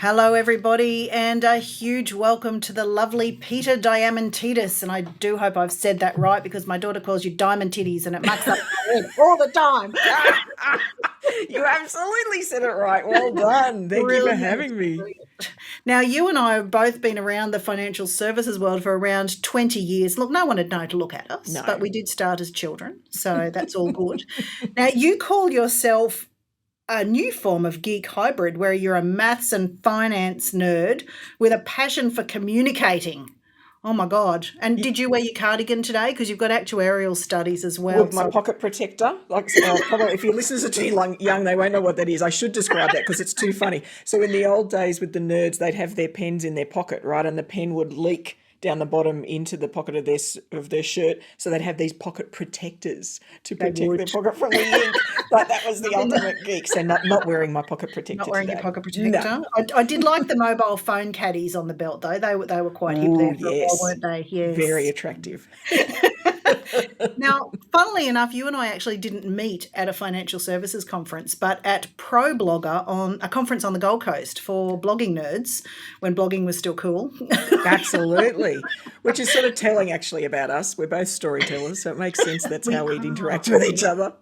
Hello, everybody, and a huge welcome to the lovely Peita Diamantidis. And I do hope I've said that right because my daughter calls you Diamantidis and it mucks up my head all the time. You absolutely said it right. Well done. Thank you for having me. Brilliant. Now, you and I have both been around the financial services world for around 20 years. Look, no one would know to look at us, No. but we did start as children, so that's all good. Now, you call yourself a new form of geek hybrid where you're a maths and finance nerd with a passion for communicating. Oh my God. And did you wear your cardigan today? Because you've got actuarial studies as well. With my pocket protector. Probably if your listeners are too young, they won't know what that is. I should describe that because it's too funny. So in the old days with the nerds, they'd have their pens in their pocket, right? And the pen would leak down the bottom into the pocket of their shirt, so they'd have these pocket protectors to protect their pocket from the ink. But that was the ultimate geek. So not wearing my pocket protector. Not wearing today. your pocket protector. No. I did like the mobile phone caddies on the belt though. They were quite hip there for a while, weren't they? Yes. Very attractive. Now, funnily enough, you and I actually didn't meet at a financial services conference, but at Pro Blogger, on a conference on the Gold Coast for blogging nerds when blogging was still cool. Absolutely. Which is sort of telling actually about us. We're both storytellers, so it makes sense that's how we'd interact with each other.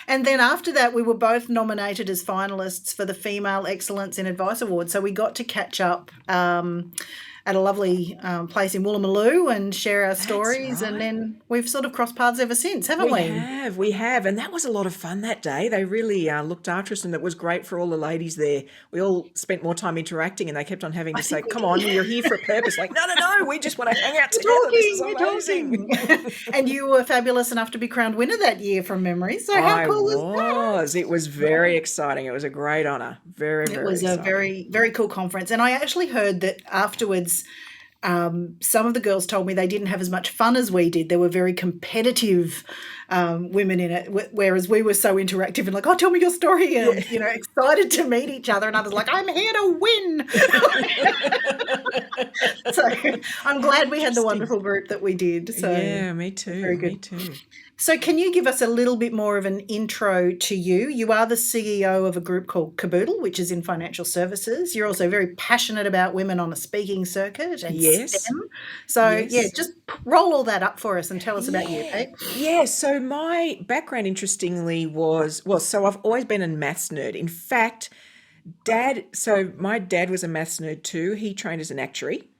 And then after that, we were both nominated as finalists for the Female Excellence in Advice Award. So we got to catch up at a lovely place in Woolloomooloo and share our stories. Right. And then we've sort of crossed paths ever since, haven't we? We have. And that was a lot of fun that day. They really looked after us, and it was great for all the ladies there. We all spent more time interacting, and they kept on having to say, come on, you're here for a purpose. Like, no, we just want to hang out together. This is amazing. And you were fabulous enough to be crowned winner that year from memory. So how cool was that? It was very exciting. It was a great honour. Very, very exciting. It was a very, very cool conference. And I actually heard that afterwards, some of the girls told me they didn't have as much fun as we did. There were very competitive women in it, whereas we were so interactive and like, oh, tell me your story, and excited to meet each other. And others like, I'm here to win. So I'm glad we had the wonderful group that we did. So yeah, me too. Very good. Me too. So can you give us a little bit more of an intro to you? You are the CEO of a group called Caboodle, which is in financial services. You're also very passionate about women on a speaking circuit and STEM. So, just roll all that up for us and tell us about you, Pete. Yeah, so my background, interestingly, so I've always been a maths nerd. In fact, my dad was a maths nerd too. He trained as an actuary.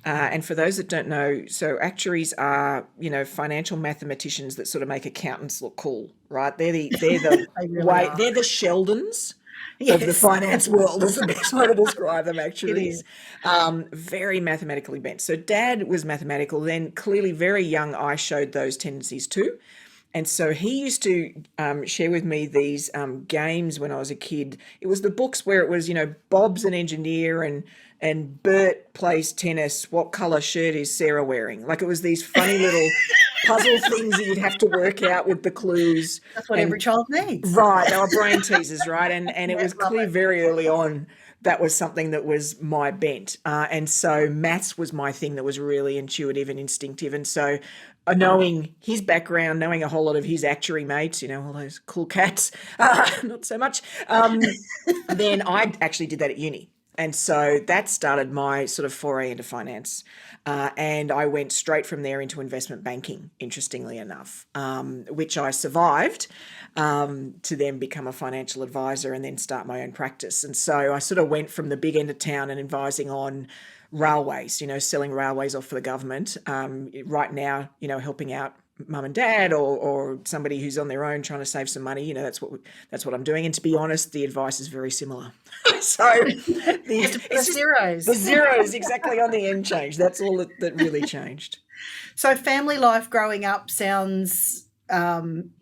And for those that don't know, so actuaries are, financial mathematicians that sort of make accountants look cool, right? They're the they're the Sheldons of the finance world is the best way to describe them, actually. It is. Very mathematically bent. So Dad was mathematical. Then clearly very young, I showed those tendencies too. And so he used to share with me these games when I was a kid. It was the books where it was, Bob's an engineer and Bert plays tennis. What colour shirt is Sarah wearing? Like, it was these funny little puzzle things that you'd have to work out with the clues. That's what every child needs. Right. They were brain teasers, right? And it was clear very early on that was something that was my bent. And so maths was my thing that was really intuitive and instinctive. And so knowing his background, knowing a whole lot of his actuary mates, all those cool cats, not so much, then I actually did that at uni. And so that started my sort of foray into finance. And I went straight from there into investment banking, interestingly enough, which I survived to then become a financial advisor and then start my own practice. And so I sort of went from the big end of town and advising on railways, selling railways off for the government. Right now, helping out mum and dad or somebody who's on their own trying to save some money, that's what I'm doing. And to be honest, the advice is very similar. So the zeros exactly on the end changed. That's all that really changed. So family life growing up sounds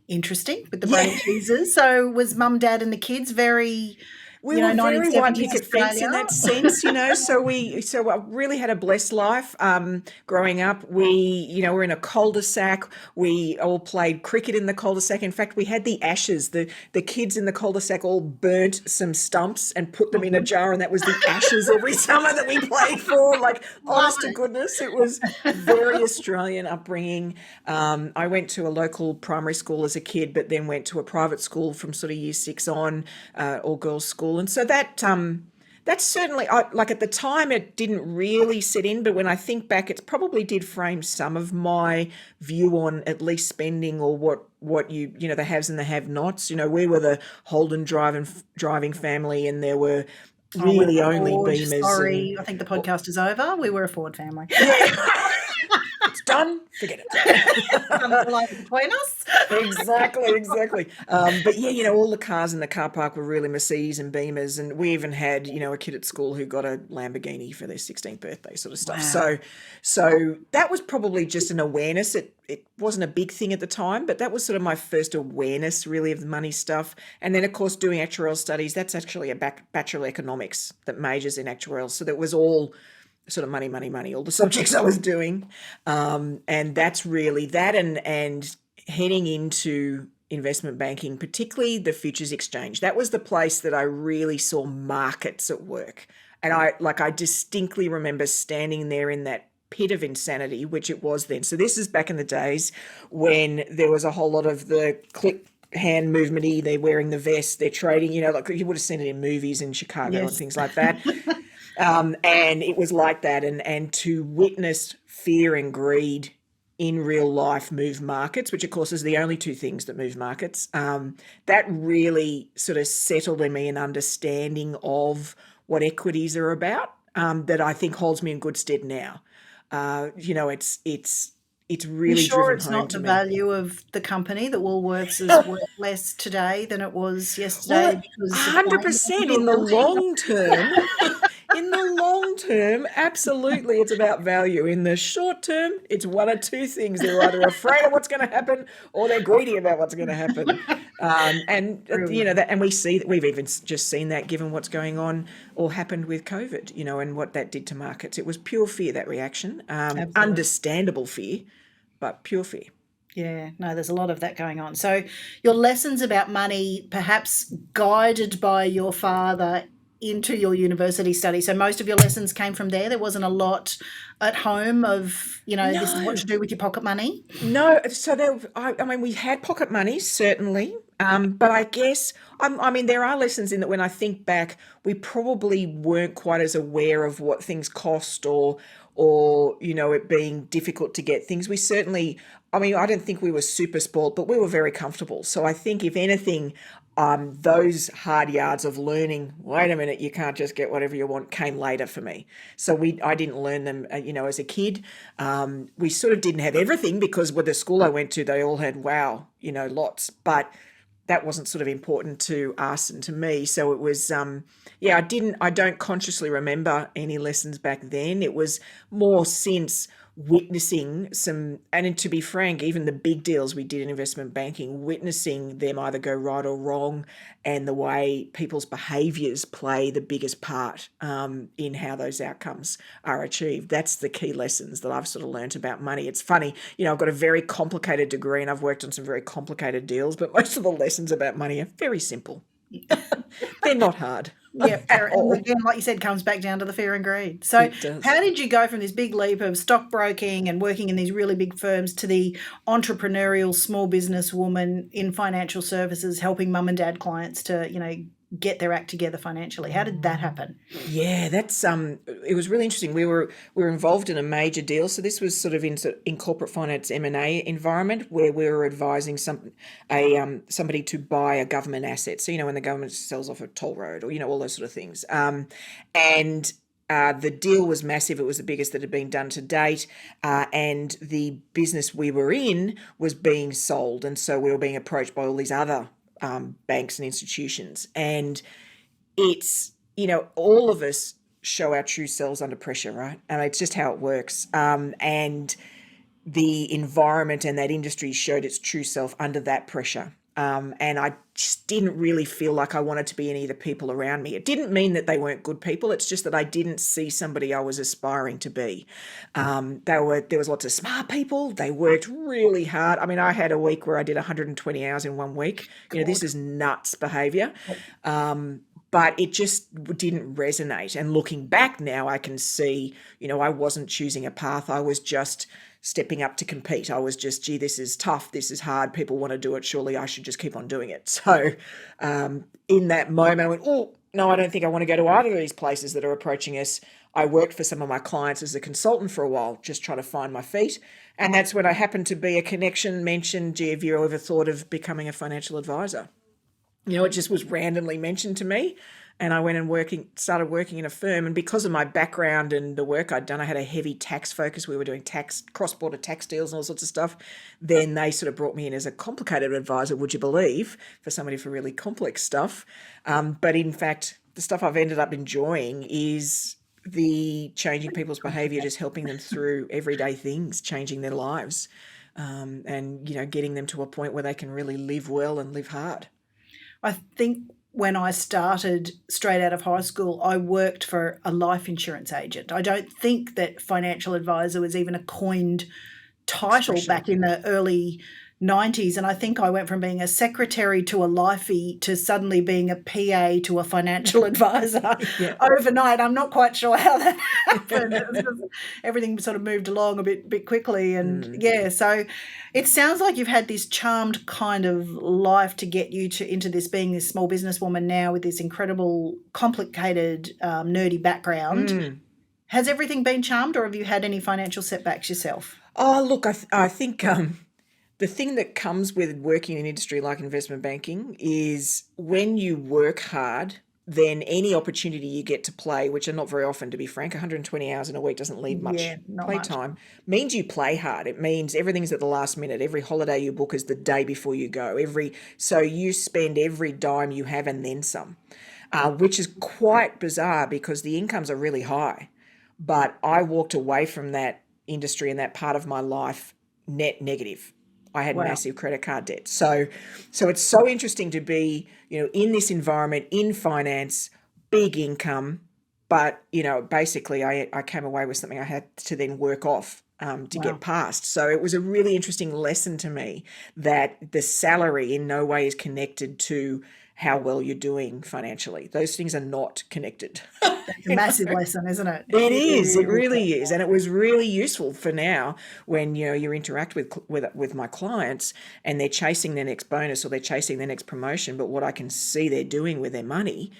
interesting with the brain teasers. So was mum, dad and the kids very... We were very one picket fence in that sense, So I really had a blessed life. Growing up, we, were in a cul-de-sac. We all played cricket in the cul-de-sac. In fact, we had the ashes. The kids in the cul-de-sac all burnt some stumps and put them in a jar, and that was the ashes every summer that we played for. Like, honest to goodness, it was very Australian upbringing. I went to a local primary school as a kid, but then went to a private school from sort of year 6 on, all girls school. And so that that's certainly, like at the time, it didn't really sit in, but when I think back, it probably did frame some of my view on at least spending or what the haves and the have-nots. We were the Holden driving family, and there were Oh, we really were only Ford. Beamers. Sorry, I think the podcast is over. We were a Ford family. It's done. Forget it. Comes alive between us. Exactly. But yeah, all the cars in the car park were really Mercedes and Beamers, and we even had, a kid at school who got a Lamborghini for their 16th birthday, sort of stuff. Wow. So that was probably just an awareness. It wasn't a big thing at the time, but that was sort of my first awareness, really, of the money stuff. And then, of course, doing actuarial studies. That's actually a Bachelor Economics that majors in actuarial, so that was all sort of money, all the subjects I was doing. And that's really that, and heading into investment banking, particularly the futures exchange. That was the place that I really saw markets at work. And I distinctly remember standing there in that pit of insanity, which it was then. So this is back in the days when there was a whole lot of the click hand movement-y, they're wearing the vest, they're trading, like you would have seen it in movies in Chicago and things like that. And it was like that. And to witness fear and greed in real life move markets, which of course is the only two things that move markets, that really sort of settled in me an understanding of what equities are about, that I think holds me in good stead now. It's really You sure driven it's home not to the me. value of the company that Woolworths is worth less today than it was yesterday? Well, Because 100% in the long term. In the long term, absolutely, it's about value. In the short term, it's one or two things. They're either afraid of what's going to happen or they're greedy about what's going to happen. And we see that, we've even just seen that given what's going on or happened with COVID, and what that did to markets. It was pure fear, that reaction. Understandable fear, but pure fear. Yeah, no, there's a lot of that going on. So your lessons about money, perhaps guided by your father into your university study. So most of your lessons came from there. There wasn't a lot at home of, this is what you do with your pocket money. No, so we had pocket money, certainly. But I guess, there are lessons in that when I think back, we probably weren't quite as aware of what things cost or it being difficult to get things. We certainly, I don't think we were super spoiled, but we were very comfortable. So I think if anything, those hard yards of learning, wait a minute, you can't just get whatever you want, came later for me. So I didn't learn them, as a kid. We sort of didn't have everything because with the school I went to, they all had, lots. But that wasn't sort of important to us and to me. So it was, I don't consciously remember any lessons back then. It was more since witnessing some, and to be frank, even the big deals we did in investment banking, witnessing them either go right or wrong, and the way people's behaviours play the biggest part in how those outcomes are achieved. That's the key lessons that I've sort of learnt about money. It's funny, I've got a very complicated degree and I've worked on some very complicated deals, but most of the lessons about money are very simple. They're not hard. Yeah, and again, like you said, comes back down to the fear and greed. So how did you go from this big leap of stockbroking and working in these really big firms to the entrepreneurial small business woman in financial services, helping mum and dad clients to, get their act together financially? How did that happen? Yeah, that's it was really interesting. We were involved in a major deal. So this was sort of in corporate finance M&A environment where we were advising somebody to buy a government asset. So when the government sells off a toll road or all those sort of things. And the deal was massive. It was the biggest that had been done to date. And the business we were in was being sold. And so we were being approached by all these other banks and institutions. And it's, all of us show our true selves under pressure, right? And it's just how it works. And the environment and that industry showed its true self under that pressure. And I just didn't really feel like I wanted to be any of the people around me. It didn't mean that they weren't good people. It's just that I didn't see somebody I was aspiring to be. There was lots of smart people. They worked really hard. I had a week where I did 120 hours in 1 week. This is nuts behavior. But it just didn't resonate. And looking back now, I can see, I wasn't choosing a path. I was just stepping up to compete. I was just, this is tough. This is hard. People want to do it. Surely I should just keep on doing it. So in that moment, I went, no, I don't think I want to go to either of these places that are approaching us. I worked for some of my clients as a consultant for a while, just trying to find my feet. And that's when I happened to be a connection mentioned, gee, have you ever thought of becoming a financial advisor? It just was randomly mentioned to me. And I went and started working in a firm. And because of my background and the work I'd done, I had a heavy tax focus. We were doing cross-border tax deals and all sorts of stuff. Then they sort of brought me in as a complicated advisor, would you believe, for somebody for really complex stuff. But in fact, the stuff I've ended up enjoying is the changing people's behaviour, just helping them through everyday things, changing their lives, and getting them to a point where they can really live well and live hard. I think when I started straight out of high school, I worked for a life insurance agent. I don't think that financial advisor was even a coined title back in the early 90s. And I think I went from being a secretary to a lifey to suddenly being a PA to a financial advisor overnight. I'm not quite sure how that happened. Everything sort of moved along a bit quickly. And so it sounds like you've had this charmed kind of life to get you into this, being this small businesswoman now with this incredible, complicated, nerdy background. Has everything been charmed, or have you had any financial setbacks yourself? Oh, look, I think the thing that comes with working in an industry like investment banking is when you work hard, then any opportunity you get to play, which are not very often, to be frank, 120 hours in a week doesn't leave much playtime, means you play hard. It means everything's at the last minute. Every holiday you book is the day before you go. So you spend every dime you have and then some, which is quite bizarre because the incomes are really high. But I walked away from that industry and that part of my life net negative. I had massive credit card debt. So it's so interesting to be, in this environment, in finance, big income, but, basically I came away with something I had to then work off to get past. So it was a really interesting lesson to me that the salary in no way is connected to how well you're doing financially. Those things are not connected. It's a massive lesson, isn't it? It is. It really is. And it was really useful for now when, you interact with my clients and they're chasing their next bonus or they're chasing their next promotion. But what I can see they're doing with their money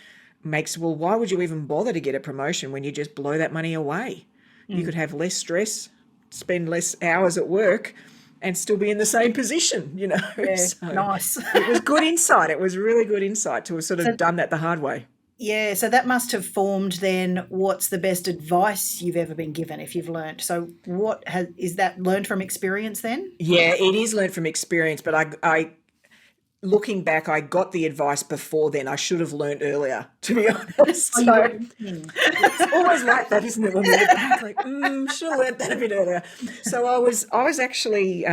makes, well, why would you even bother to get a promotion when you just blow that money away? You could have less stress, spend less hours at work, and still be in the same position, Yeah, So nice. It was good insight. It was really good insight to have sort of done that the hard way. Yeah, so that must have formed then what's the best advice you've ever been given if you've learnt. So is that learned from experience then? Yeah, it is learned from experience, but I looking back, I got the advice before then. I should have learned earlier, to be honest. So it's always like that, isn't it? When we look back, like, should have learned that a bit earlier. So I was actually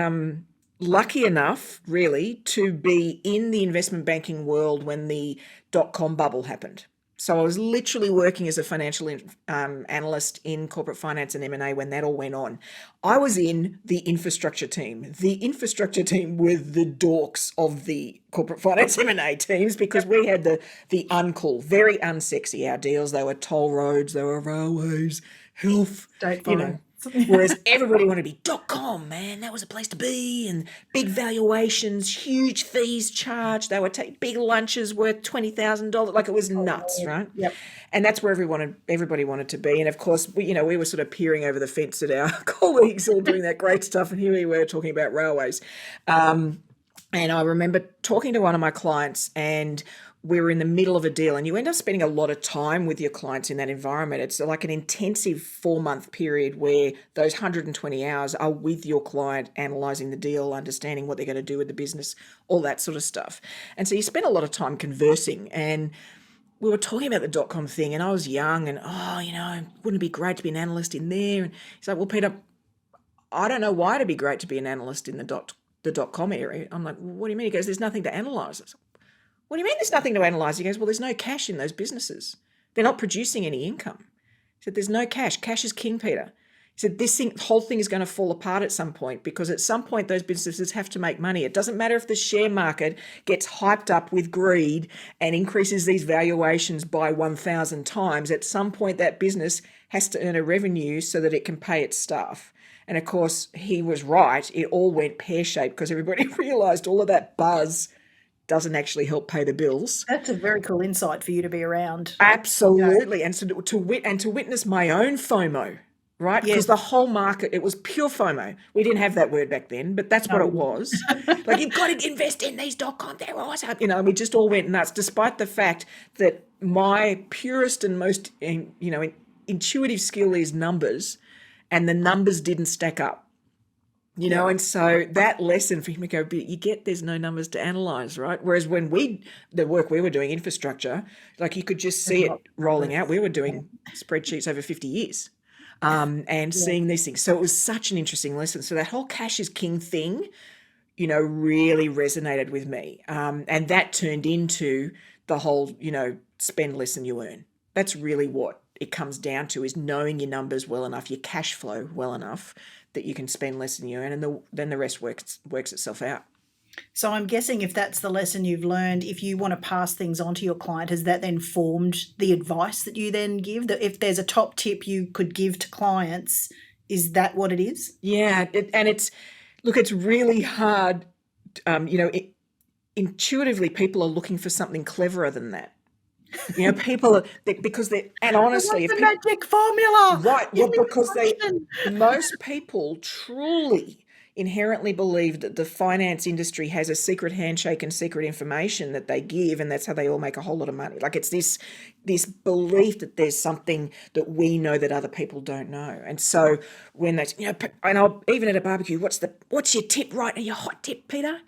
lucky enough, really, to be in the investment banking world when the .com bubble happened. So I was literally working as a financial analyst in corporate finance and M&A when that all went on. I was in the infrastructure team. The infrastructure team were the dorks of the corporate finance M&A teams because we had the uncool, very unsexy, our deals. They were toll roads, they were railways, health, Whereas everybody wanted to be .com, man. That was a place to be, and big valuations, huge fees charged. They would take big lunches worth $20,000. Like, it was nuts, right? Yep. And that's where everybody wanted to be. And of course, we were sort of peering over the fence at our colleagues all doing that great stuff, and here we were talking about railways. And I remember talking to one of my clients, and we were in the middle of a deal, and you end up spending a lot of time with your clients in that environment. It's like an intensive 4-month period where those 120 hours are with your client, analysing the deal, understanding what they're going to do with the business, all that sort of stuff. And so you spend a lot of time conversing, and we were talking about the .com thing, and I was young and, wouldn't it be great to be an analyst in there? And he's like, well, Peter, I don't know why it'd be great to be an analyst in the .com area. I'm like, what do you mean? He goes, there's nothing to analyse. What do you mean there's nothing to analyse? He goes, well, there's no cash in those businesses. They're not producing any income. He said, there's no cash. Cash is king, Peter. He said, the whole thing is going to fall apart at some point because at some point those businesses have to make money. It doesn't matter if the share market gets hyped up with greed and increases these valuations by 1,000 times. At some point that business has to earn a revenue so that it can pay its staff. And of course, he was right. It all went pear-shaped because everybody realised all of that buzz doesn't actually help pay the bills. That's a very cool insight for you to be around. Absolutely. And so to witness my own FOMO, right? Yes. Because the whole market, it was pure FOMO. We didn't have that word back then, but that's what it was. Like, you've got to invest in these .com, they're awesome. We just all went nuts, despite the fact that my purest and most, intuitive skill is numbers, and the numbers didn't stack up. And so that lesson for him to go, but you get there's no numbers to analyze, right? Whereas when the work we were doing, infrastructure, like you could just see it rolling out. We were doing spreadsheets over 50 years and seeing these things. So it was such an interesting lesson. So that whole cash is king thing, really resonated with me. And that turned into the whole, spend less than you earn. That's really what it comes down to, is knowing your numbers well enough, your cash flow well enough, that you can spend less than you earn, and then the rest works itself out. So I'm guessing if that's the lesson you've learned, if you want to pass things on to your client, has that then formed the advice that you then give? That if there's a top tip you could give to clients, is that what it is? Yeah, it's really hard. Intuitively, people are looking for something cleverer than that. People are, because they're, and honestly, the magic formula, right? Well, because most people truly inherently believe that the finance industry has a secret handshake and secret information that they give, and that's how they all make a whole lot of money. Like, it's this belief that there's something that we know that other people don't know. And so when that's, and I'll, even at a barbecue, what's your tip, right? Your hot tip, Peter?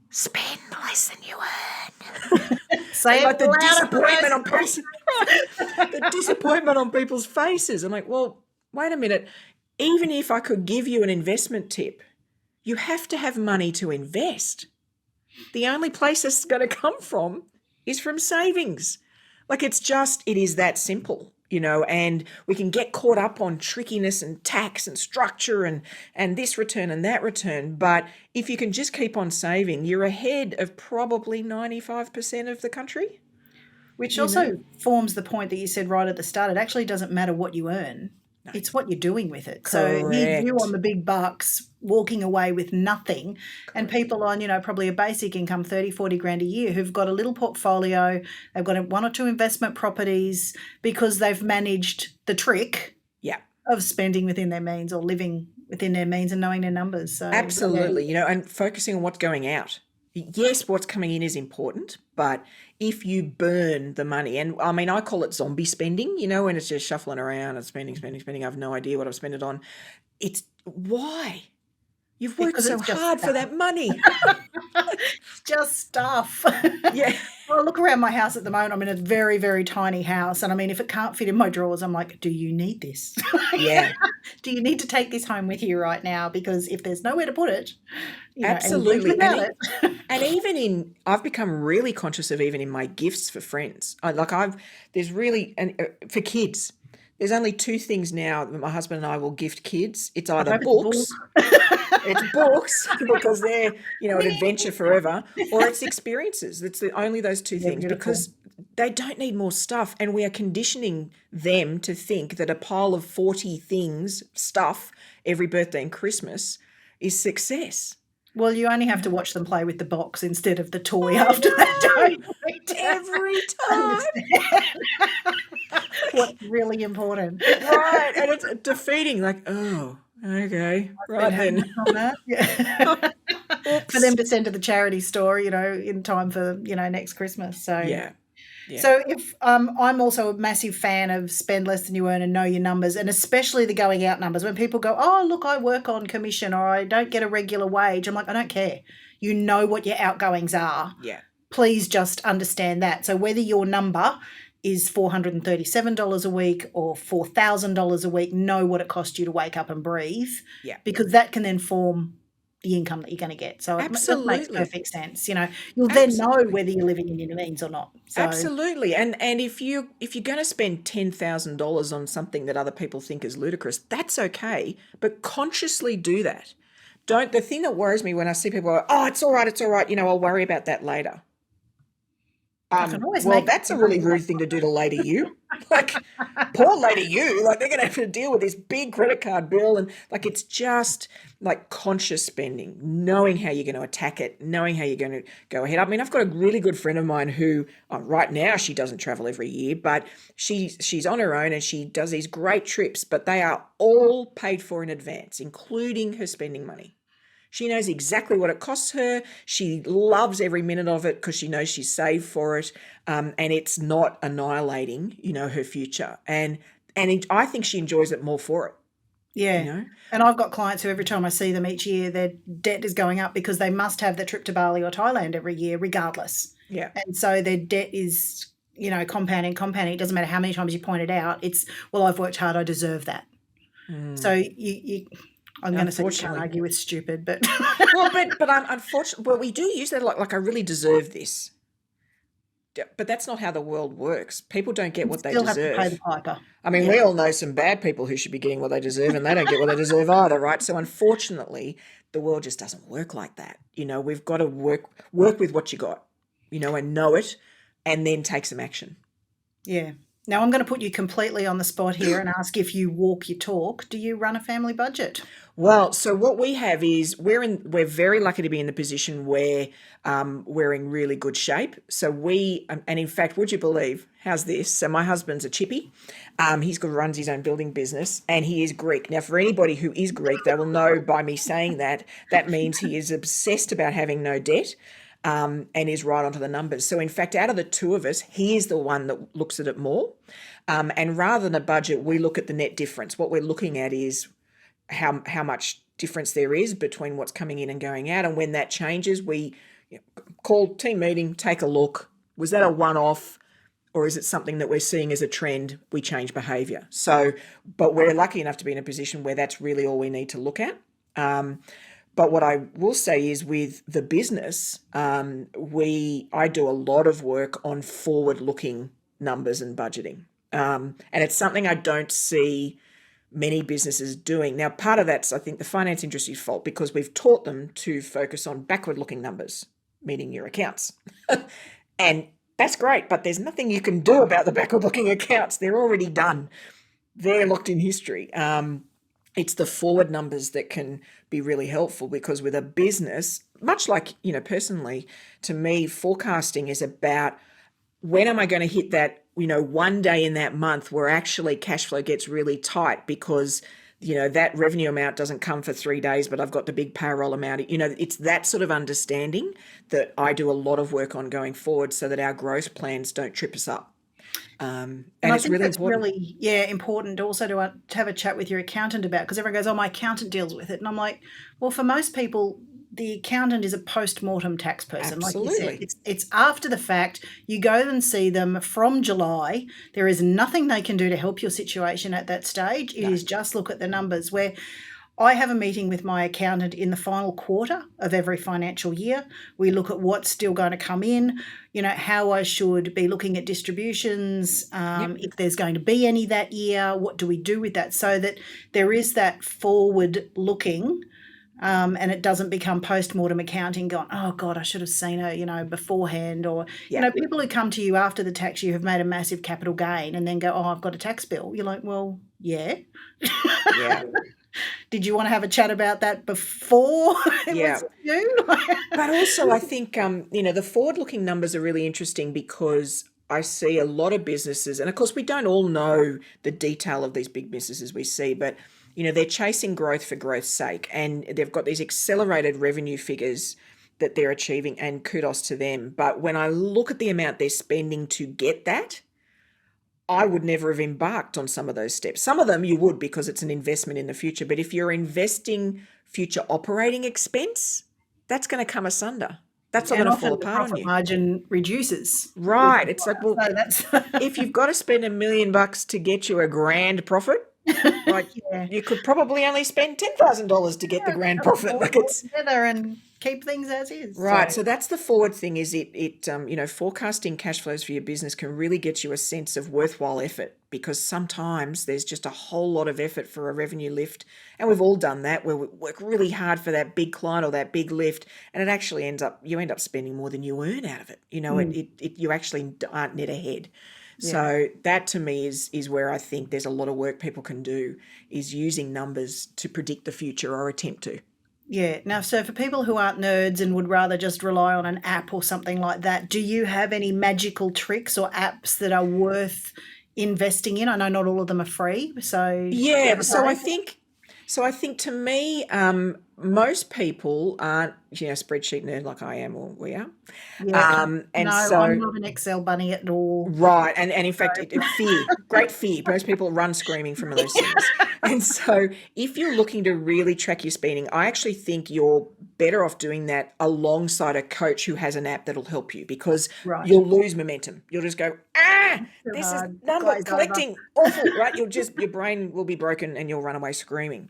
Spend less than you earn. Say like the disappointment on people's faces. I'm like, well, wait a minute. Even if I could give you an investment tip, you have to have money to invest. The only place it's going to come from is from savings. Like, it is that simple. And we can get caught up on trickiness and tax and structure and this return and that return. But if you can just keep on saving, you're ahead of probably 95% of the country. Which also forms the point that you said right at the start. It actually doesn't matter what you earn. No. It's what you're doing with it. Correct. So you on the big bucks, walking away with nothing. Correct. And people on, probably a basic income, 30, 40 grand a year, who've got a little portfolio, they've got one or two investment properties because they've managed the trick of spending within their means or living within their means and knowing their numbers. So absolutely, and focusing on what's going out. Yes, what's coming in is important, but if you burn the money, and I mean, I call it zombie spending, when it's just shuffling around and spending, I have no idea what I've spent it on. It's why? You've worked so hard for that money. It's just stuff. Yeah. Well, I look around my house at the moment. I'm in a very, very tiny house. And I mean, if it can't fit in my drawers, I'm like, do you need this? Yeah. Do you need to take this home with you right now? Because if there's nowhere to put it, absolutely. And even I've become really conscious of, even in my gifts for friends. For kids, there's only two things now that my husband and I will gift kids. It's either books. It's books because they're, an adventure forever, or it's experiences. It's only those two things, because they don't need more stuff. And we are conditioning them to think that a pile of 40 stuff every birthday and Christmas is success. Well, you only have to watch them play with the box instead of the toy after that. Every time. What's really important. Right. And it's defeating, like, oh, okay. Right then. For them to send to the charity store, in time for, next Christmas. So yeah. So if I'm also a massive fan of spend less than you earn and know your numbers, and especially the going out numbers. When people go, oh, look, I work on commission or I don't get a regular wage. I'm like, I don't care. You know what your outgoings are. Yeah. Please just understand that. So whether your number is $437 a week or $4,000 a week, know what it costs you to wake up and breathe. Yeah. Because that can then form the income that you're going to get. So it makes perfect sense. You'll then know whether you're living in your means or not. So. Absolutely. And if you're going to spend $10,000 on something that other people think is ludicrous, that's okay, but consciously do that. The thing that worries me when I see people go, oh, it's all right, I'll worry about that later. I can always Well, make that's a really rude thing to do to Lady You. Like, poor Lady You, like they're going to have to deal with this big credit card bill. And like, it's just like conscious spending, knowing how you're going to attack it, knowing how you're going to go ahead. I mean, I've got a really good friend of mine who right now she doesn't travel every year, but she's on her own and she does these great trips, but they are all paid for in advance, including her spending money. She knows exactly what it costs her. She loves every minute of it because she knows she's saved for it, and it's not annihilating, her future. And I think she enjoys it more for it. Yeah. And I've got clients who every time I see them each year, their debt is going up because they must have the trip to Bali or Thailand every year, regardless. Yeah. And so their debt is, compounding. It doesn't matter how many times you point it out. It's, well, I've worked hard. I deserve that. So I'm going to say you can't argue with stupid, but but unfortunately, well, we do use that like I really deserve this, but that's not how the world works. People don't get what they deserve. Still have to pay the piper. I mean, we all know some bad people who should be getting what they deserve, and they don't get what they deserve either, right? So unfortunately, the world just doesn't work like that. We've got to work with what you got, and know it, and then take some action. Yeah. Now, I'm going to put you completely on the spot here and ask if you walk your talk. Do you run a family budget? Well, so what we have is we're very lucky to be in the position where we're in really good shape. So and in fact, would you believe, how's this? So my husband's a chippy. Runs his own building business, and he is Greek. Now, for anybody who is Greek, they will know by me saying that means he is obsessed about having no debt. And is right onto the numbers. So in fact, out of the two of us, he is the one that looks at it more. And rather than a budget, we look at the net difference. What we're looking at is how much difference there is between what's coming in and going out. And when that changes, we call team meeting, take a look. Was that a one-off, or is it something that we're seeing as a trend? We change behaviour. So, but we're lucky enough to be in a position where that's really all we need to look at. But what I will say is with the business, I do a lot of work on forward-looking numbers and budgeting. And it's something I don't see many businesses doing. Now, part of that's, I think, the finance industry's fault, because we've taught them to focus on backward-looking numbers, meaning your accounts. And that's great, but there's nothing you can do about the backward-looking accounts. They're already done. They're locked in history. It's the forward numbers that can be really helpful, because with a business, much like, personally, to me, forecasting is about when am I going to hit that, one day in that month where actually cash flow gets really tight because, that revenue amount doesn't come for 3 days, but I've got the big payroll amount. It's that sort of understanding that I do a lot of work on going forward so that our growth plans don't trip us up. And it's really important. Really, important also to have a chat with your accountant about, because everyone goes, oh, my accountant deals with it. And I'm like, well, for most people, the accountant is a post-mortem tax person. Absolutely. Like you said, it's after the fact. You go and see them from July. There is nothing they can do to help your situation at that stage. It is just look at the numbers. Where I have a meeting with my accountant in the final quarter of every financial year. We look at what's still going to come in, how I should be looking at distributions, if there's going to be any that year, what do we do with that, so that there is that forward looking, and it doesn't become post-mortem accounting going, oh, God, I should have seen her, beforehand. Or, people who come to you after the tax year have made a massive capital gain and then go, oh, I've got a tax bill. You're like, well, yeah. Yeah. Did you want to have a chat about that before it was you? But also I think, the forward-looking numbers are really interesting, because I see a lot of businesses, and of course we don't all know the detail of these big businesses we see, but, they're chasing growth for growth's sake, and they've got these accelerated revenue figures that they're achieving, and kudos to them. But when I look at the amount they're spending to get that, I would never have embarked on some of those steps. Some of them you would, because it's an investment in the future. But if you're investing future operating expense, that's going to come asunder. That's not going to fall apart on you. Margin reduces. Right. It's like, well, so that's if you've got to spend $1 million to get you a grand profit, Like Yeah. you could probably only spend $10,000 to get the Yeah, grand cut it profit. Like all it's together and keep things as is. So right. So that's the forward thing is forecasting cash flows for your business can really get you a sense of worthwhile effort because sometimes there's just a whole lot of effort for a revenue lift. And we've all done that where we work really hard for that big client or that big lift. And it actually you end up spending more than you earn out of it. You actually aren't net ahead. yeah. So that to me is where I think there's a lot of work people can do is using numbers to predict the future or attempt to. Yeah. Now, so for people who aren't nerds and would rather just rely on an app or something like that, do you have any magical tricks or apps that are worth investing in? I know not all of them are free, so do you have Yeah, a so I think to me, most people aren't, spreadsheet nerd like I am or we are. Yeah. And No, I'm so not an Excel bunny at all. right, and in fact, fear, great fear. Most people run screaming from those things. And so, if you're looking to really track your spending, I actually think you're better off doing that alongside a coach who has an app that'll help you because Right. you'll lose momentum. You'll just go, Too this is hard. number Glaze over. collecting awful, right? Your brain will be broken and you'll run away screaming.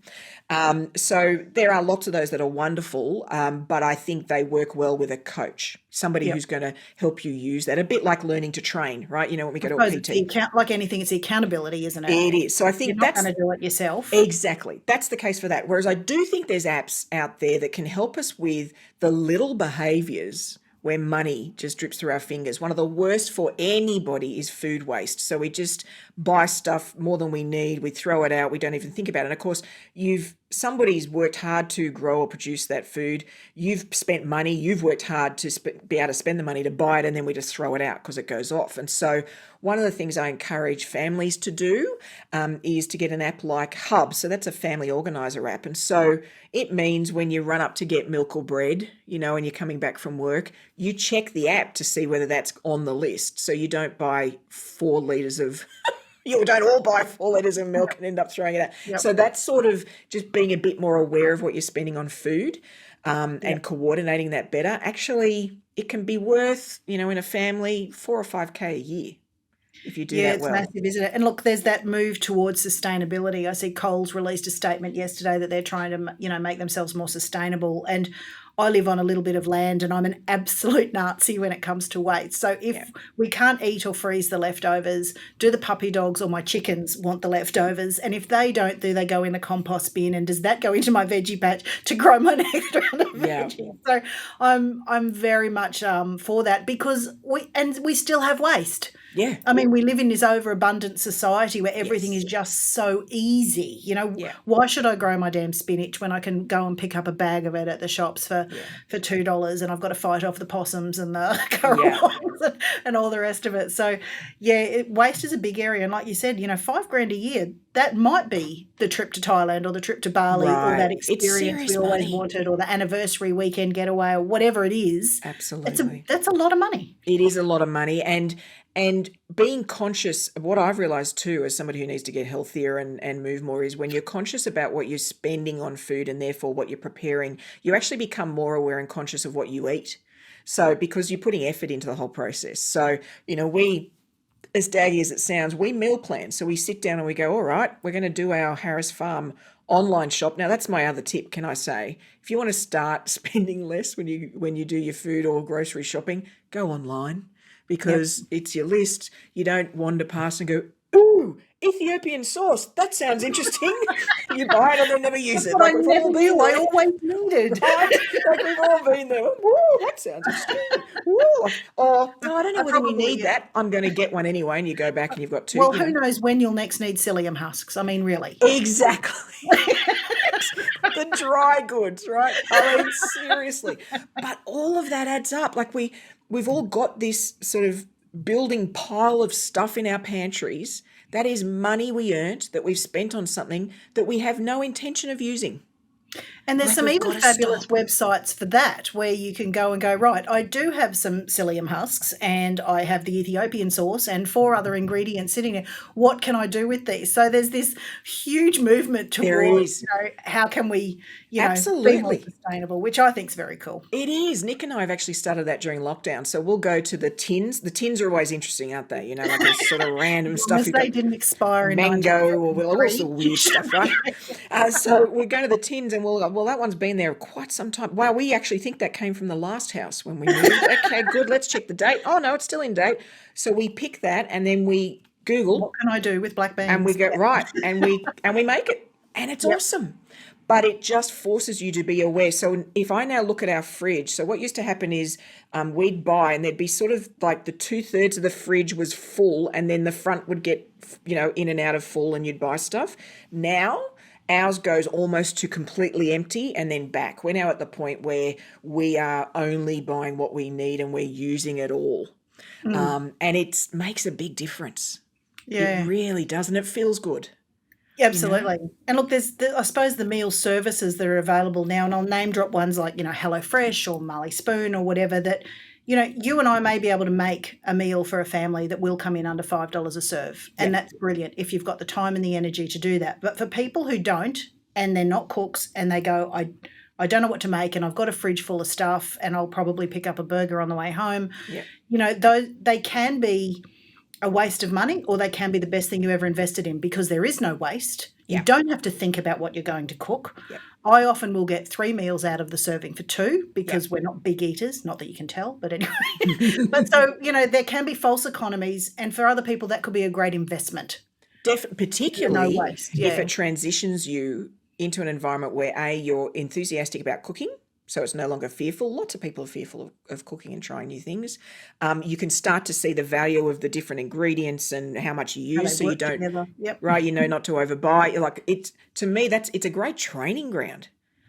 So there are lots of those that are wonderful, but I think they work well with a coach, somebody Yep. who's going to help you use that. A bit like learning to train, right? When we go to a Suppose it's the PT. like anything, it's the accountability, isn't it? It is. So I You're think not that's going to do it yourself. exactly, that's the case for that. Whereas I do think there's apps out there that can help us with the little behaviors where money just drips through our fingers. One of the worst for anybody is food waste. So we just buy stuff more than we need. We throw it out. We don't even think about it. And of course, somebody's worked hard to grow or produce that food. You've spent money. You've worked hard to be able to spend the money to buy it, and then we just throw it out because it goes off. And so one of the things I encourage families to do is to get an app like Hub. So that's a family organizer app. And so it means when you run up to get milk or bread, and you're coming back from work, you check the app to see whether that's on the list. So you don't buy 4 litres of you don't all buy 4 litres of milk and end up throwing it out. Yep. So that's sort of just being a bit more aware of what you're spending on food and coordinating that better. Actually, it can be worth, in a family, 4 or 5K a year if you do Yeah, that it's well. massive, isn't it? And look, there's that move towards sustainability. I see Coles released a statement yesterday that they're trying to, make themselves more sustainable. And I live on a little bit of land and I'm an absolute Nazi when it comes to waste. So if we can't eat or freeze the leftovers, do the puppy dogs or my chickens want the leftovers? And if they don't, do they go in the compost bin? And does that go into my veggie patch to grow my next round of veggies? So I'm very much for that because we still have waste. Yeah. I mean, we live in this overabundant society where everything is just so easy. Why should I grow my damn spinach when I can go and pick up a bag of it at the shops for $2 and I've got to fight off the possums and the corals and all the rest of it. So, waste is a big area. And like you said, $5,000 a year, that might be the trip to Thailand or the trip to Bali or that experience we always wanted or the anniversary weekend getaway or whatever it is. Absolutely. That's a lot of money. It is a lot of money. And being conscious of what I've realized too, as somebody who needs to get healthier and move more, is when you're conscious about what you're spending on food and therefore what you're preparing, you actually become more aware and conscious of what you eat. So because you're putting effort into the whole process. So, we, as daggy as it sounds, we meal plan. So we sit down and we go, all right, we're going to do our Harris Farm online shop. Now that's my other tip, can I say? If you want to start spending less when you do your food or grocery shopping, go online. Because it's your list. You don't wander past and go, ooh, Ethiopian sauce. That sounds interesting. You buy it and then never use it. Like I always needed. Right? Like we've all been there. Ooh, that sounds interesting. Ooh. Oh, no, I don't know whether we need that. I'm going to get one anyway. And you go back and you've got 2. Well, who knows when you'll next need psyllium husks? I mean, really. Exactly. The dry goods, right? I mean, seriously. But all of that adds up. Like we've all got this sort of building pile of stuff in our pantries that is money we earned that we've spent on something that we have no intention of using. And there's Like, some we've even got to fabulous stop. websites for that where you can go and go, right, I do have some psyllium husks and I have the Ethiopian sauce and 4 other ingredients sitting there. What can I do with these? So there's this huge movement There towards, is. how can we, be more Absolutely. sustainable, which I think is very cool. It is. Nick and I have actually started that during lockdown. So we'll go to the tins. The tins are always interesting, aren't they? Like this sort of random As long stuff. as You've they got didn't expire in mango or all sorts of 1973. weird stuff, right? So we go to the tins and we'll go, well, that one's been there quite some time. Wow, we actually think that came from the last house when we moved. Okay, good. Let's check the date. Oh, no, it's still in date. So we pick that and then we Google What can I do with black and we beans? go, right, and we make it. And it's Yep. awesome. But it just forces you to be aware. So if I now look at our fridge, so what used to happen is we'd buy and there'd be sort of like the 2/3 of the fridge was full and then the front would get, in and out of full and you'd buy stuff. Now ours goes almost to completely empty and then back. We're now at the point where we are only buying what we need and we're using it all. And it makes a big difference. Yeah. It really does. And it feels good. Absolutely. And look, there's, I suppose, the meal services that are available now, and I'll name drop ones like, HelloFresh or Marley Spoon or whatever that, you and I may be able to make a meal for a family that will come in under $5 a serve. And that's brilliant if you've got the time and the energy to do that. But for people who don't, and they're not cooks, and they go, I don't know what to make, and I've got a fridge full of stuff, and I'll probably pick up a burger on the way home. Those, they can be a waste of money, or they can be the best thing you ever invested in because there is no waste. You don't have to think about what you're going to cook. I often will get 3 meals out of the serving for 2 because we're not big eaters, not that you can tell, but anyway. But so, there can be false economies, and for other people that could be a great investment. Particularly No waste. if it transitions you into an environment where you're enthusiastic about cooking, so it's no longer fearful. Lots of people are fearful of cooking and trying new things. You can start to see the value of the different ingredients and how much you use, so you don't, right? Not to overbuy. Like to me, it's a great training ground.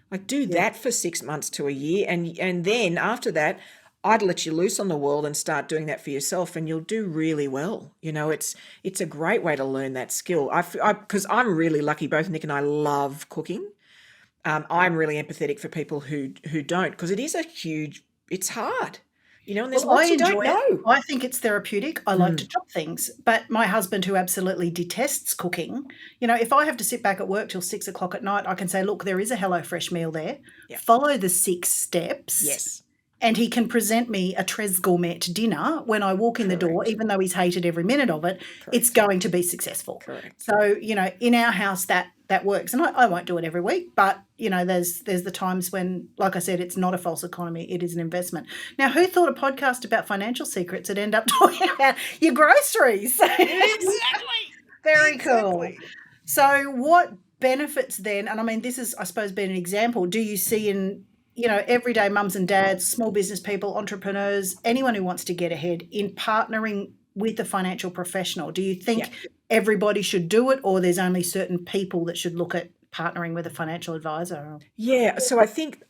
Like do that for 6 months to a year, and then after that, I'd let you loose on the world and start doing that for yourself, and you'll do really well. It's a great way to learn that skill. Because I'm really lucky. Both Nick and I love cooking. I'm really empathetic for people who don't, because it is it's hard, and there's lots you don't know. I think it's therapeutic. I like to chop things, but my husband, who absolutely detests cooking, if I have to sit back at work till 6 o'clock at night, I can say, look, there is a HelloFresh meal there. Follow the 6 steps. Yes. And he can present me a Tres Gourmet dinner when I walk in the door, even though he's hated every minute of it. It's going to be successful. Correct. So, in our house, that works. And I won't do it every week, but, there's the times when, like I said, it's not a false economy. It is an investment. Now, who thought a podcast about financial secrets would end up talking about your groceries? Exactly. Very cool. So what benefits then, and I mean, this is, I suppose, been an example, do you see in everyday mums and dads, small business people, entrepreneurs, anyone who wants to get ahead in partnering with a financial professional? Do you think everybody should do it, or there's only certain people that should look at partnering with a financial advisor? Yeah, so I think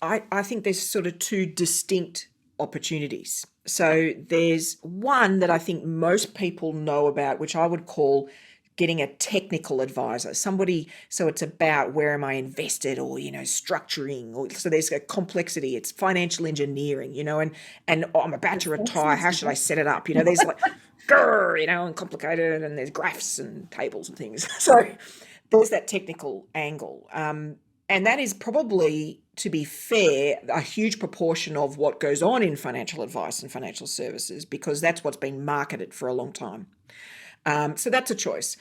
there's sort of 2 distinct opportunities. So there's one that I think most people know about, which I would call getting a technical advisor, somebody, so it's about where am I invested, or, structuring, or so there's a complexity, it's financial engineering, and I'm about to retire, how should I set it up? There's like, and complicated, and there's graphs and tables and things. So there's that technical angle. And that is probably, to be fair, a huge proportion of what goes on in financial advice and financial services, because that's what's been marketed for a long time. So that's a choice.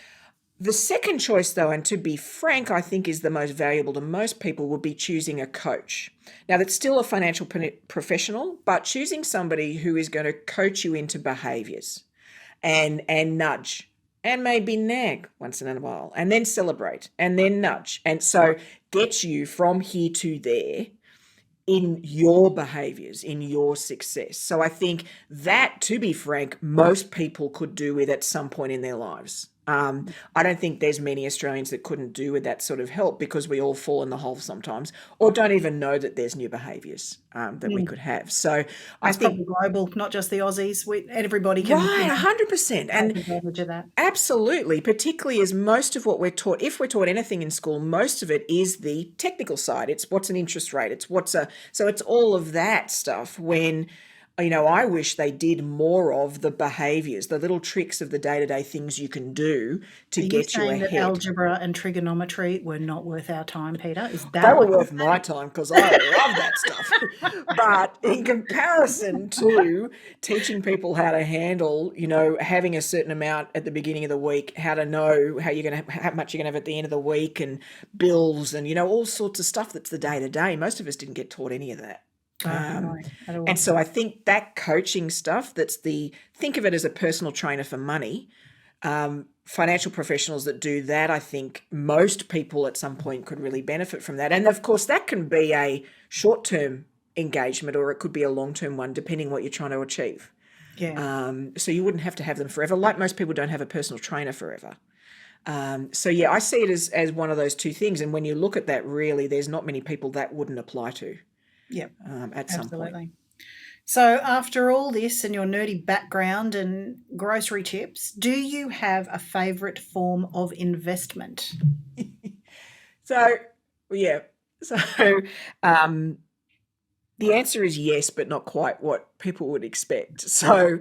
The second choice, though, and to be frank, I think is the most valuable to most people, would be choosing a coach. Now, that's still a financial professional, but choosing somebody who is going to coach you into behaviours and nudge and maybe nag once in a while, and then celebrate and then nudge. And so get you from here to there in your behaviours, in your success. So I think that, to be frank, most people could do with at some point in their lives. I don't think there's many Australians that couldn't do with that sort of help, because we all fall in the hole sometimes, or don't even know that there's new behaviours that we could have. So I That's think, probably global, not just the Aussies. Everybody can right, 100%. take And advantage of that. absolutely, particularly as most of what we're taught, if we're taught anything in school, most of it is the technical side. It's what's an interest rate, so it's all of that stuff. When, I wish they did more of the behaviours, the little tricks of the day-to-day things you can do to Are you get you saying that ahead. algebra and trigonometry were not worth our time, Peter? Is They that were what you're worth my time, because I love that stuff. But in comparison to teaching people how to handle, having a certain amount at the beginning of the week, how to know how much you're gonna have at the end of the week, and bills, and all sorts of stuff that's the day to day, most of us didn't get taught any of that. No, at all. And so I think that coaching stuff, think of it as a personal trainer for money. Financial professionals that do that, I think most people at some point could really benefit from that. And of course, that can be a short-term engagement, or it could be a long-term one, depending what you're trying to achieve. Yeah. So you wouldn't have to have them forever. Like most people don't have a personal trainer forever. So yeah, I see it as one of those two things. And when you look at that, really, there's not many people that wouldn't apply to. Yeah. At some point. Absolutely. So after all this and your nerdy background and grocery tips, do you have a favourite form of investment? So, yeah. So the answer is yes, but not quite what people would expect. So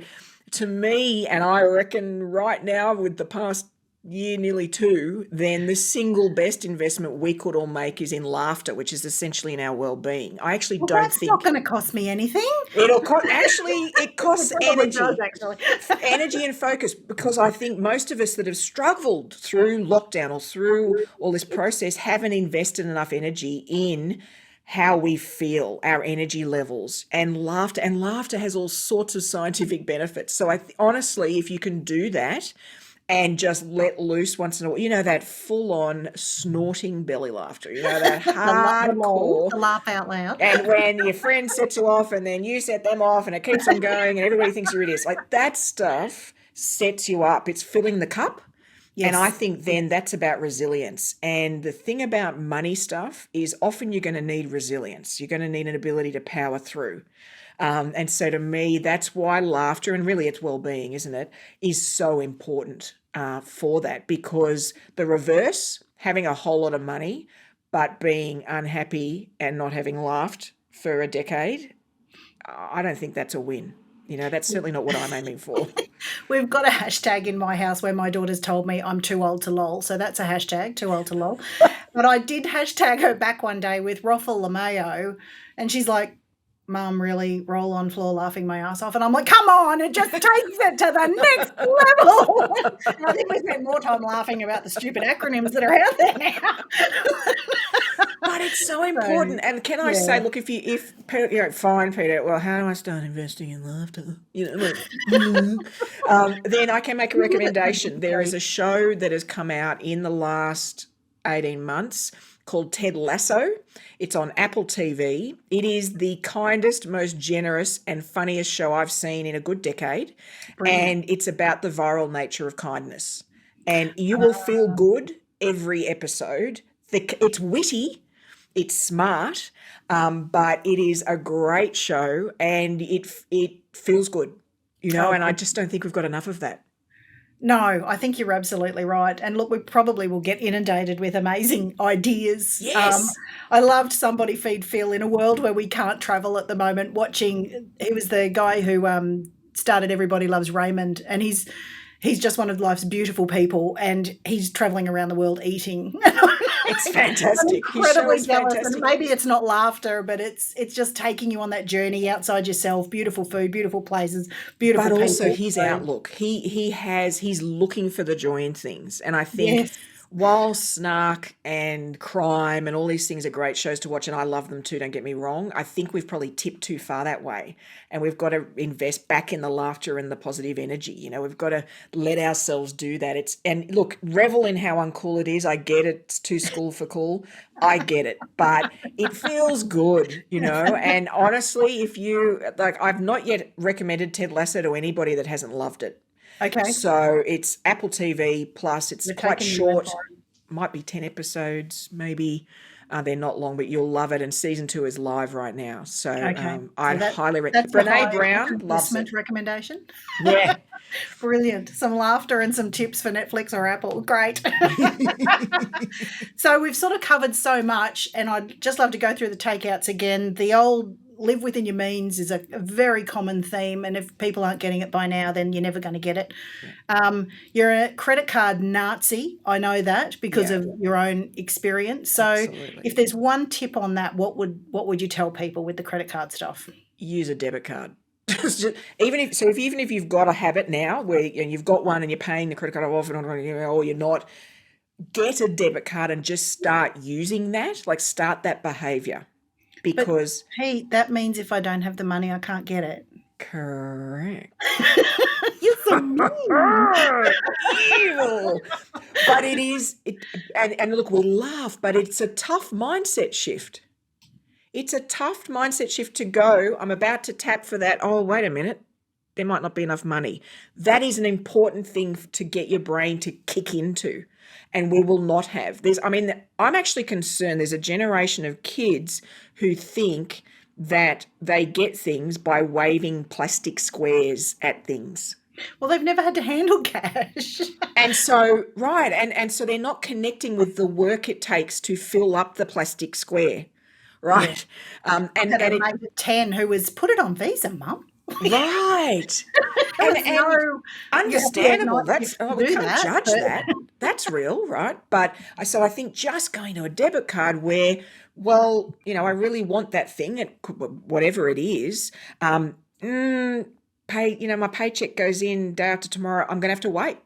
to me, and I reckon right now with the past year, nearly two, then the single best investment we could all make is in laughter, which is essentially in our well-being. I actually don't That's think not going to cost me anything. it costs It probably energy. does, actually. Energy and focus, because I think most of us that have struggled through lockdown or through all this process haven't invested enough energy in how we feel, our energy levels, and laughter has all sorts of scientific benefits. So honestly, if you can do that and just let loose once in a while, that full-on snorting belly laughter, that hardcore, The laugh out loud. and when your friend sets you off and then you set them off and it keeps on going and everybody thinks you're idiots, like that stuff sets you up. It's filling the cup. Yes. And I think then that's about resilience. And the thing about money stuff is often you're going to need resilience. You're going to need an ability to power through. And so to me, that's why laughter, and really it's well-being, isn't it, is so important for that. Because the reverse, having a whole lot of money but being unhappy and not having laughed for a decade, I don't think that's a win. That's certainly not what I'm aiming for. We've got a hashtag in my house where my daughter's told me I'm too old to lol. So that's a hashtag, too old to lol. But I did hashtag her back one day with Roffle LeMayo, and she's like, Mum, really roll on floor laughing my ass off. And I'm like, come on, it just takes it to the next level. And I think we spent more time laughing about the stupid acronyms that are out there now. But it's so important. And can I say, look, fine, Peter, well, how do I start investing in laughter? Then I can make a recommendation. There is a show that has come out in the last 18 months called Ted Lasso. It's on Apple TV. It is the kindest, most generous and funniest show I've seen in a good decade. Brilliant. And it's about the viral nature of kindness. And you will feel good every episode. It's witty, it's smart, but it is a great show and it feels good, and I just don't think we've got enough of that. No, I think you're absolutely right. And look, we probably will get inundated with amazing ideas. Yes. I loved Somebody Feed Phil in a world where we can't travel at the moment. He was the guy who started Everybody Loves Raymond, and he's just one of life's beautiful people, and he's traveling around the world eating. It's fantastic. I'm incredibly jealous. Fantastic. And maybe it's not laughter, but it's just taking you on that journey outside yourself. Beautiful food, beautiful places, beautiful people. But also his outlook. He's looking for the joy in things. And I think while Snark and Crime and all these things are great shows to watch, and I love them too, don't get me wrong, I think we've probably tipped too far that way. And we've got to invest back in the laughter and the positive energy. We've got to let ourselves do that. And look, revel in how uncool it is. I get it. It's too school for cool. I get it. But it feels good, And honestly, I've not yet recommended Ted Lasso to anybody that hasn't loved it. Okay. So it's Apple TV Plus. It's We're quite taking your word short, for it. might be 10 episodes, maybe. They're not long, but you'll love it. And season 2 is live right now. So Okay. So I'd highly recommend. that's a high Brene Brown loves investment it. recommendation. Yeah. Brilliant. Some laughter and some tips for Netflix or Apple. Great. So we've sort of covered so much, and I'd just love to go through the takeouts again. The old live within your means is a very common theme, and if people aren't getting it by now, then you're never going to get it. You're a credit card Nazi. I know that because Yeah. of your own experience. So Absolutely. if there's one tip on that, what would you tell people with the credit card stuff? Use a debit card. Even if you've got a habit now where you've got one and you're paying the credit card off or you're not, get a debit card and just start using that. Like start that behavior, because Hey, that means if I don't have the money, I can't get it. correct. You're so mean. Evil. But it is, and look, we laugh, but it's a tough mindset shift. It's a tough mindset shift to go, I'm about to tap for that. Oh, wait a minute. There might not be enough money. That is an important thing to get your brain to kick into. And we will not have. I'm actually concerned there's a generation of kids who think that they get things by waving plastic squares at things. Well, they've never had to handle cash. And so, right, and so they're not connecting with the work it takes to fill up the plastic square, right? I had a mate at 10 who was, put it on Visa, Mum. Right. and understandable. We can't judge that. That's real, right? But so I think just going to a debit card where, well, I really want that thing, whatever it is, my paycheck goes in day after tomorrow. I'm going to have to wait.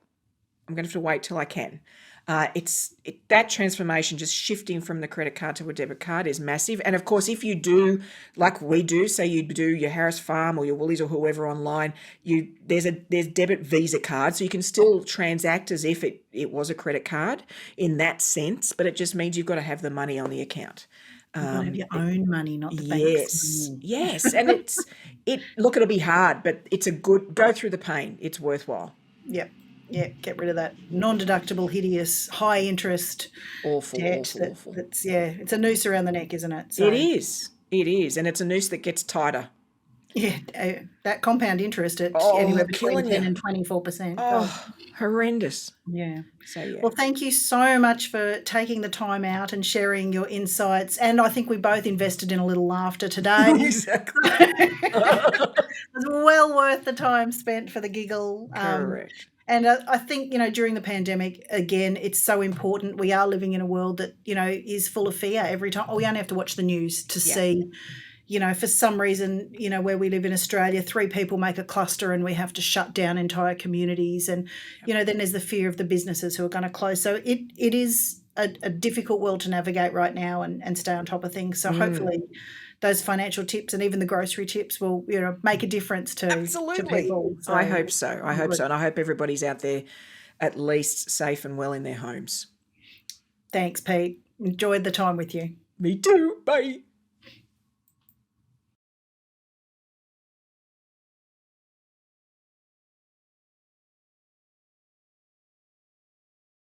I'm going to have to wait till I can. That transformation, just shifting from the credit card to a debit card, is massive. And of course, if you do, like we do, say you do your Harris Farm or your Woolies or whoever online, there's debit Visa card, so you can still transact as if it was a credit card in that sense, but it just means you've got to have the money on the account. You've got to have your own money, not the bank's money. Yes, and it'll be hard, but it's go through the pain. It's worthwhile. Yep. Yeah, get rid of that non-deductible, hideous, high-interest awful debt. Awful. It's a noose around the neck, isn't it? So, it is, and it's a noose that gets tighter. Yeah, that compound interest at anywhere between 10 and 24%. Oh, horrendous. Yeah. So, yeah. Well, thank you so much for taking the time out and sharing your insights. And I think we both invested in a little laughter today. Exactly. It was well worth the time spent for the giggle. Correct. And I think, during the pandemic, again, it's so important. We are living in a world that, is full of fear every time. We only have to watch the news to see, for some reason, where we live in Australia, 3 people make a cluster and we have to shut down entire communities. And, then there's the fear of the businesses who are going to close. So it is a difficult world to navigate right now and stay on top of things. So hopefully those financial tips and even the grocery tips will, make a difference to people. So, I hope so. And I hope everybody's out there at least safe and well in their homes. Thanks, Pete. Enjoyed the time with you. Me too. Bye.